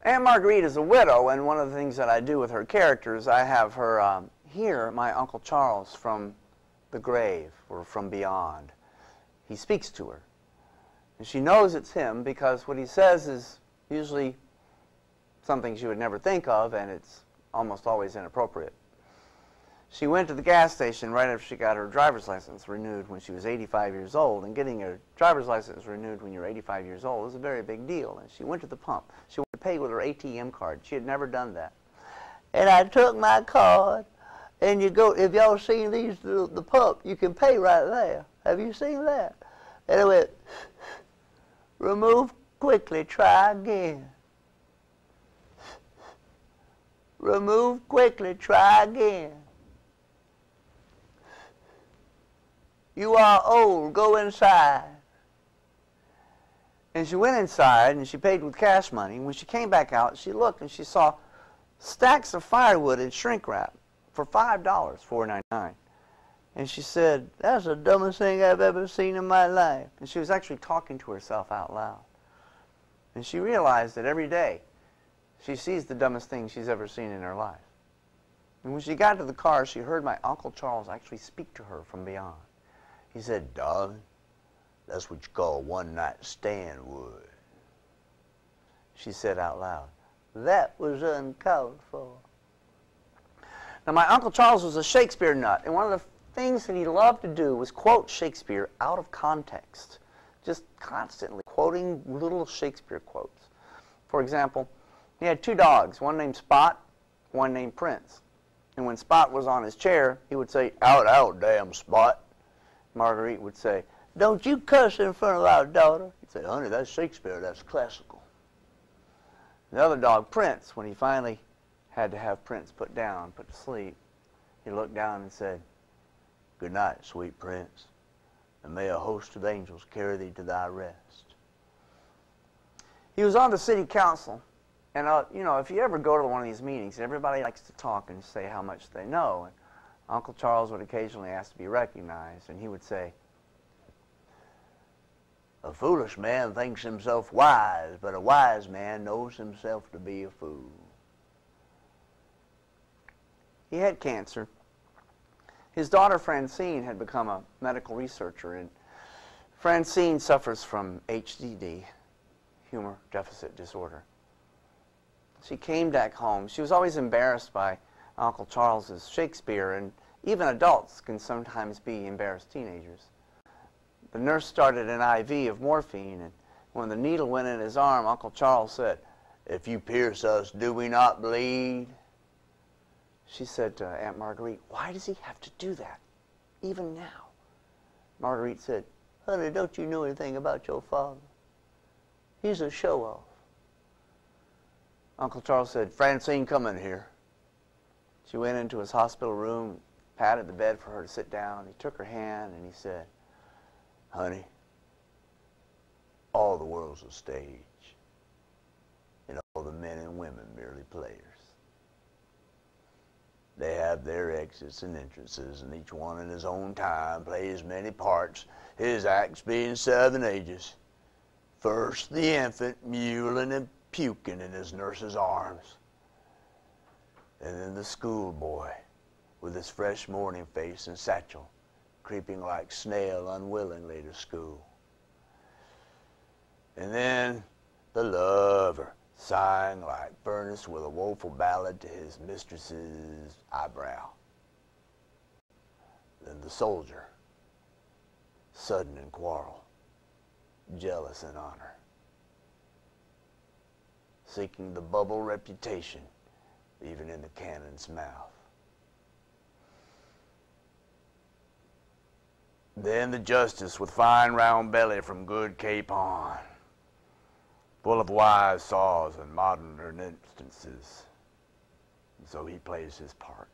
Aunt Marguerite is a widow, and one of the things that I do with her characters, I have her hear my Uncle Charles from the grave or from beyond. He speaks to her. And she knows it's him because what he says is usually something she would never think of, and it's almost always inappropriate. She went to the gas station right after she got her driver's license renewed when she was 85 years old, and getting a driver's license renewed when you're 85 years old is a very big deal. And she went to the pump. She wanted to pay with her ATM card. She had never done that. And I took my card, and you go, if y'all seen these, the pump, you can pay right there. Have you seen that? And it went, remove quickly, try again. Remove quickly, try again. You are old, go inside. And she went inside and she paid with cash money. When she came back out, she looked and she saw stacks of firewood in shrink wrap for $5, $4.99. And she said, that's the dumbest thing I've ever seen in my life. And she was actually talking to herself out loud. And she realized that every day she sees the dumbest thing she's ever seen in her life. And when she got to the car, she heard my Uncle Charles actually speak to her from beyond. He said, darling, that's what you call one-night stand wood. She said out loud, that was uncalled for. Now, my Uncle Charles was a Shakespeare nut, and one of the things that he loved to do was quote Shakespeare out of context, just constantly quoting little Shakespeare quotes. For example, he had two dogs, one named Spot, one named Prince. And when Spot was on his chair, he would say, out, out, damn Spot. Marguerite would say, don't you cuss in front of our daughter. He'd say, honey, that's Shakespeare, that's classical. The other dog, Prince, when he finally had to have Prince put down, put to sleep, he looked down and said, good night, sweet Prince, and may a host of angels carry thee to thy rest. He was on the city council, and you know, if you ever go to one of these meetings, everybody likes to talk and say how much they know. And Uncle Charles would occasionally ask to be recognized, and he would say, a foolish man thinks himself wise, but a wise man knows himself to be a fool. He had cancer. His daughter Francine had become a medical researcher, and Francine suffers from HDD, humor deficit disorder. She came back home. She was always embarrassed by Uncle Charles's Shakespeare, and even adults can sometimes be embarrassed teenagers. The nurse started an IV of morphine, and when the needle went in his arm, Uncle Charles said, if you pierce us, do we not bleed? She said to Aunt Marguerite, why does he have to do that, even now? Marguerite said, honey, don't you know anything about your father? He's a show-off. Uncle Charles said, Francine, come in here. She went into his hospital room, patted the bed for her to sit down. He took her hand and he said, honey, all the world's a stage, and all the men and women merely players. They have their exits and entrances, and each one in his own time plays many parts, his acts being 7 ages. First, the infant, mewling and puking in his nurse's arms. And then the schoolboy, with his fresh morning face and satchel, creeping like snail unwillingly to school. And then the lover, sighing like furnace with a woeful ballad to his mistress's eyebrow. Then the soldier, sudden in quarrel, jealous in honor, seeking the bubble reputation even in the cannon's mouth. Then the justice with fine round belly from good Cape Horn, full of wise saws and modern instances. And so he plays his part.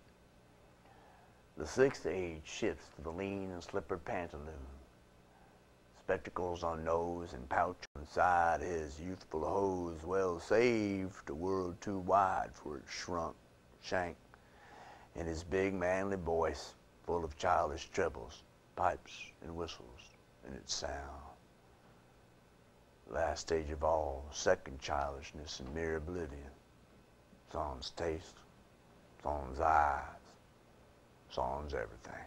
The 6th age shifts to the lean and slippered pantaloon, spectacles on nose and pouch on side, his youthful hose well saved, a world too wide for its shrunk shank, and his big manly voice full of childish trebles, pipes and whistles in its sound. Last stage of all, second childishness and mere oblivion. Sans taste, sans eyes, sans everything.